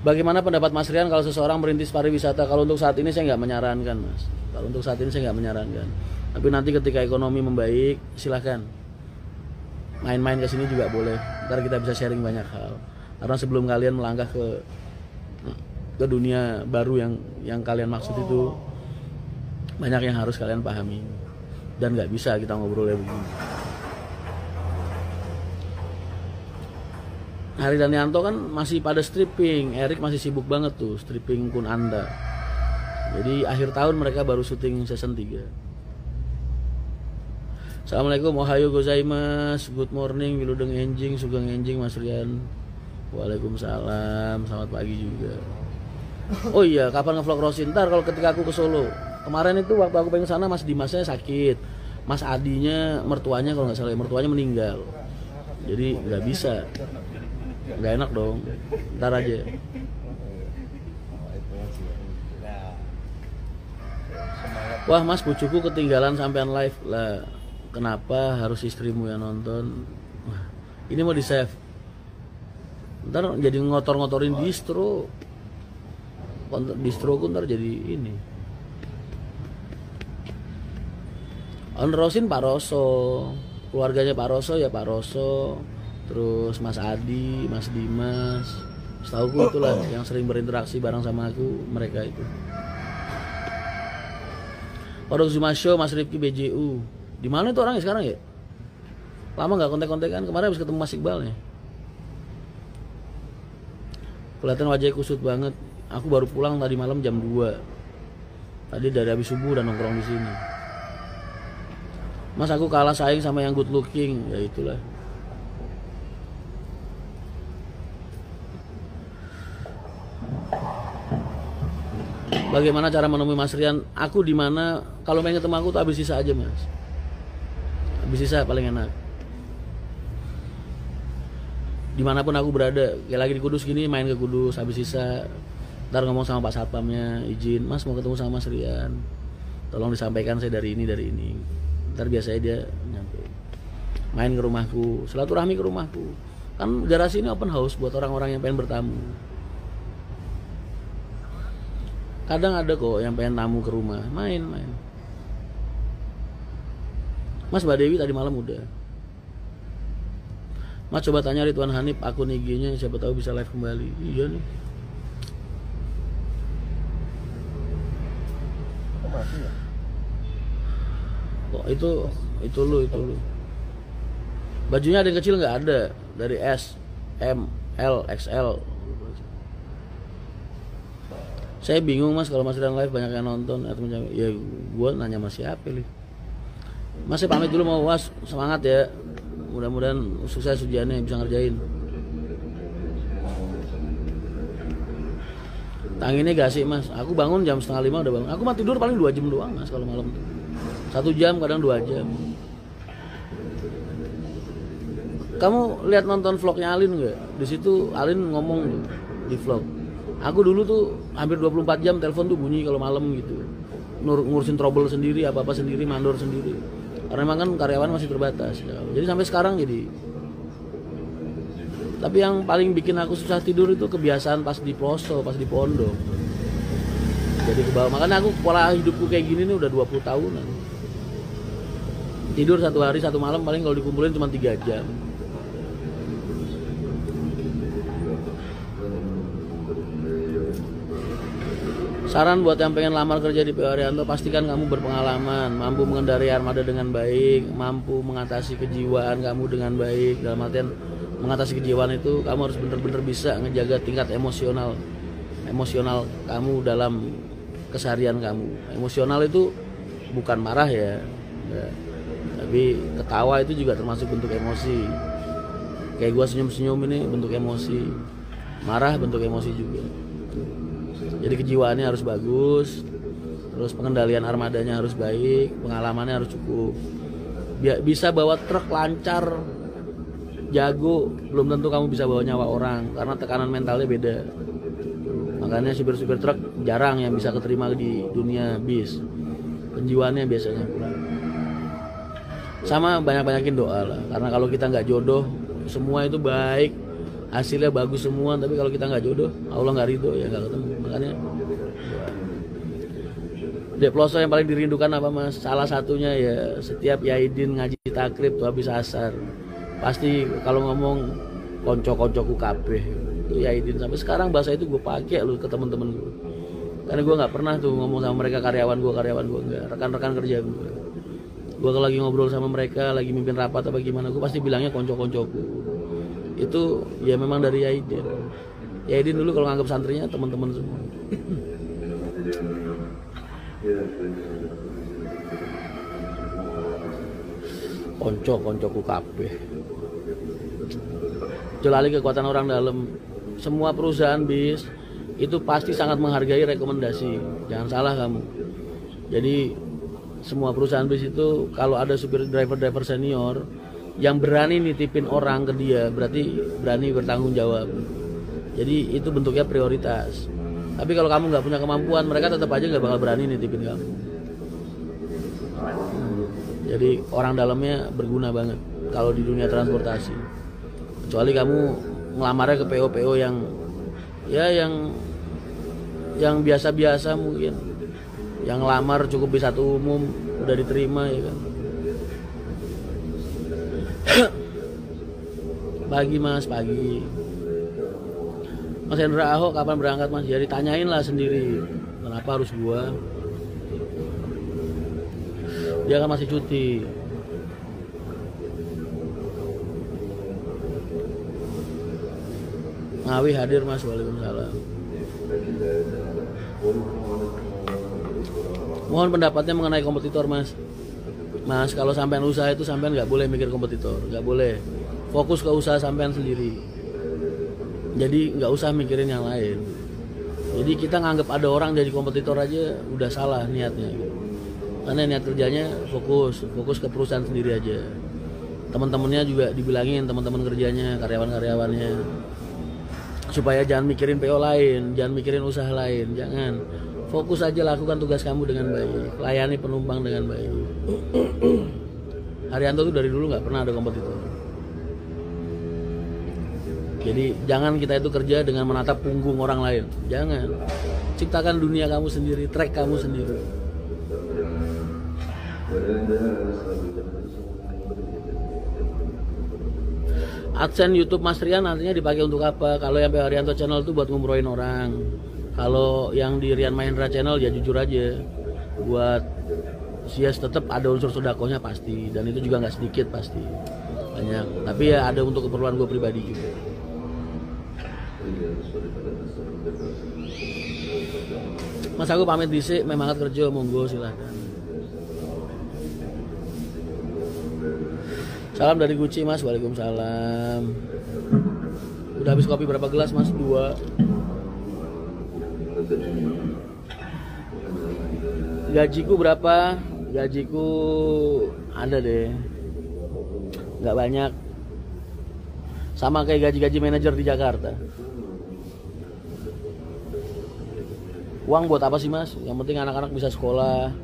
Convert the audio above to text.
Bagaimana pendapat Mas Rian kalau seseorang merintis pariwisata? Kalau untuk saat ini saya nggak menyarankan, Mas. Kalau untuk saat ini saya nggak menyarankan. Tapi nanti ketika ekonomi membaik, silahkan main-main ke sini juga boleh. Ntar kita bisa sharing banyak hal. Karena sebelum kalian melangkah ke dunia baru yang kalian maksud itu, banyak yang harus kalian pahami. Dan nggak bisa kita ngobrolnya begini. Hari dan Yanto kan masih pada stripping, Erik masih sibuk banget tuh stripping Kun Anda. Jadi akhir tahun mereka baru syuting season 3. Assalamualaikum, ohayo gozaimasu, good morning, wiludeng enjing, sugeng enjing Mas Rian. Waalaikumsalam, selamat pagi juga. Oh iya, kapan ngevlog Rosin? Ntar kalau ketika aku ke Solo. Kemarin itu waktu aku pengen sana Mas Dimasnya sakit, Mas Adinya mertuanya kalau nggak salah mertuanya meninggal. Jadi nggak bisa. Nggak enak dong, ntar aja. Wah Mas, pucuku ketinggalan sampean live lah. Kenapa harus istrimu yang nonton? Wah, ini mau di save. Ntar jadi ngotor-ngotorin distro. Distroku ntar jadi ini. On Rosin Pak Roso, keluarganya Pak Roso ya Pak Roso. Terus Mas Adi, Mas Dimas, setauku itulah yang sering berinteraksi bareng sama aku, mereka itu. Kodok Zuma Show, Mas Rifki BJU. Di mana itu orangnya sekarang ya? Lama nggak kontek-kontekan, kemarin habis ketemu Mas Iqbalnya. Kelihatan wajahnya kusut banget. Aku baru pulang tadi malam jam 2. Tadi dari habis subuh dan nongkrong di sini. Mas, aku kalah saing sama yang good looking, ya itulah. Bagaimana cara menemui Mas Rian? Aku di mana? Kalau pengen ketemu aku tuh habis sisa aja Mas. Habis sisa paling enak. Dimanapun aku berada, kayak lagi di Kudus gini main ke Kudus habis sisa. Ntar ngomong sama Pak Satpamnya, izin Mas mau ketemu sama Mas Rian. Tolong disampaikan saya dari ini. Ntar biasanya dia nyampe. Main ke rumahku, silaturahmi ke rumahku. Kan garasi ini open house buat orang-orang yang pengen bertamu. Kadang ada kok yang pengen tamu ke rumah, main. Mas, Mbak Dewi tadi malam udah. Mas, coba tanya Ridwan Hanif akun IG-nya, siapa tahu bisa live kembali. Iya nih. Kok itu lu. Bajunya ada yang kecil nggak ada, dari S, M, L, XL. Saya bingung Mas kalau Mas Rian live banyak yang nonton atau ya gue nanya Mas siapa nih. Mas, saya pamit dulu, mau Was, semangat ya. Mudah-mudahan sukses ujiannya bisa ngerjain. Tanginnya gak sih Mas? Aku bangun jam 4:30 udah bangun. Aku mah tidur paling 2 jam doang Mas kalau malam tuh. 1 jam kadang 2 jam. Kamu lihat nonton vlognya Alin nggak? Di situ Alin ngomong tuh di vlog. Aku dulu tuh hampir 24 jam telepon tuh bunyi kalau malam gitu. Ngurusin trouble sendiri, apa-apa sendiri, mandor sendiri. Karena memang kan karyawan masih terbatas. Ya. Jadi sampai sekarang jadi. Tapi yang paling bikin aku susah tidur itu kebiasaan pas di poso, pas di pondok. Jadi ke bawah. Makanya aku pola hidupku kayak gini nih udah 20 tahunan. Tidur 1 hari 1 malam paling kalau dikumpulin cuma 3 jam. Saran buat yang pengen lamar kerja di PO Haryanto, pastikan kamu berpengalaman, mampu mengendarai armada dengan baik, mampu mengatasi kejiwaan kamu dengan baik. Dalam artian mengatasi kejiwaan itu kamu harus benar-benar bisa ngejaga tingkat emosional kamu dalam keseharian kamu. Emosional itu bukan marah ya, tapi ketawa itu juga termasuk bentuk emosi. Kayak gua senyum-senyum ini bentuk emosi, marah bentuk emosi juga. Jadi kejiwaannya harus bagus, terus pengendalian armadanya harus baik, pengalamannya harus cukup. Bisa bawa truk lancar, jago, belum tentu kamu bisa bawa nyawa orang karena tekanan mentalnya beda. Makanya supir-supir truk jarang yang bisa keterima di dunia bis. Penjiwaannya biasanya kurang. Sama banyak-banyakin doa lah, karena kalau kita nggak jodoh, semua itu baik, hasilnya bagus semua, tapi kalau kita nggak jodoh, Allah nggak ridho, ya nggak ketemu. Makanya Dek Ploso yang paling dirindukan apa mas? Salah satunya ya setiap Yaidin ngaji takrib tuh habis asar, pasti kalau ngomong konco-koncoku kabeh itu Yaidin. Sampai sekarang bahasa itu gue pakai lu ke temen-temen gue, karena gue nggak pernah tuh ngomong sama mereka karyawan gue enggak, rekan-rekan kerja gue. Gue kalau lagi ngobrol sama mereka, lagi mimpin rapat apa gimana, gue pasti bilangnya konco-koncoku. Itu ya memang dari Yaidin. Yaidin dulu kalau nganggap santrinya teman-teman semua. Konco-koncoku kabeh. Jelali kekuatan orang dalam. Semua perusahaan bis itu pasti sangat menghargai rekomendasi. Jangan salah kamu. Jadi semua perusahaan bis itu kalau ada supir driver senior yang berani nitipin orang ke dia, berarti berani bertanggung jawab. Jadi itu bentuknya prioritas. Tapi kalau kamu nggak punya kemampuan, mereka tetap aja nggak bakal berani nitipin kamu. Jadi orang dalamnya berguna banget kalau di dunia transportasi. Kecuali kamu ngelamarnya ke PO yang ya yang biasa-biasa mungkin. Yang ngelamar cukup di satu umum udah diterima ya kan. Pagi mas, pagi. Mas Hendra Ahok kapan berangkat mas? Ya ditanyain lah sendiri. Kenapa harus gua? Dia kan masih cuti. Ngawi hadir mas, waalaikumsalam. Mohon pendapatnya mengenai kompetitor mas. Mas kalau sampean usaha itu sampean nggak boleh mikir kompetitor, nggak boleh. Fokus ke usaha sampean sendiri. Jadi nggak usah mikirin yang lain. Jadi kita nganggap ada orang jadi kompetitor aja udah salah niatnya. Karena niat kerjanya fokus ke perusahaan sendiri aja. Teman-temannya juga dibilangin, teman-teman kerjanya, karyawan-karyawannya, supaya jangan mikirin PO lain, jangan mikirin usaha lain, jangan. Fokus aja lakukan tugas kamu dengan baik, layani penumpang dengan baik. Haryanto tuh dari dulu nggak pernah ada kompetitor. Jadi jangan kita itu kerja dengan menatap punggung orang lain. Jangan. Ciptakan dunia kamu sendiri, track kamu sendiri. AdSense YouTube Mas Rian nantinya dipakai untuk apa? Kalau yang Haryanto channel itu buat ngumrohin orang. Kalau yang di Rian Mahendra channel ya jujur aja, buat sias tetap ada unsur sodakohnya pasti, dan itu juga nggak sedikit pasti, banyak. Tapi ya ada untuk keperluan gue pribadi juga. Mas aku pamit dhisik, memangat kerja, monggo silahkan. Salam dari Guci mas, waalaikumsalam. Udah habis kopi berapa gelas mas? 2. Gajiku berapa? Gajiku ada deh, nggak banyak. Sama kayak gaji-gaji manajer di Jakarta. Uang buat apa sih mas? Yang penting anak-anak bisa sekolah.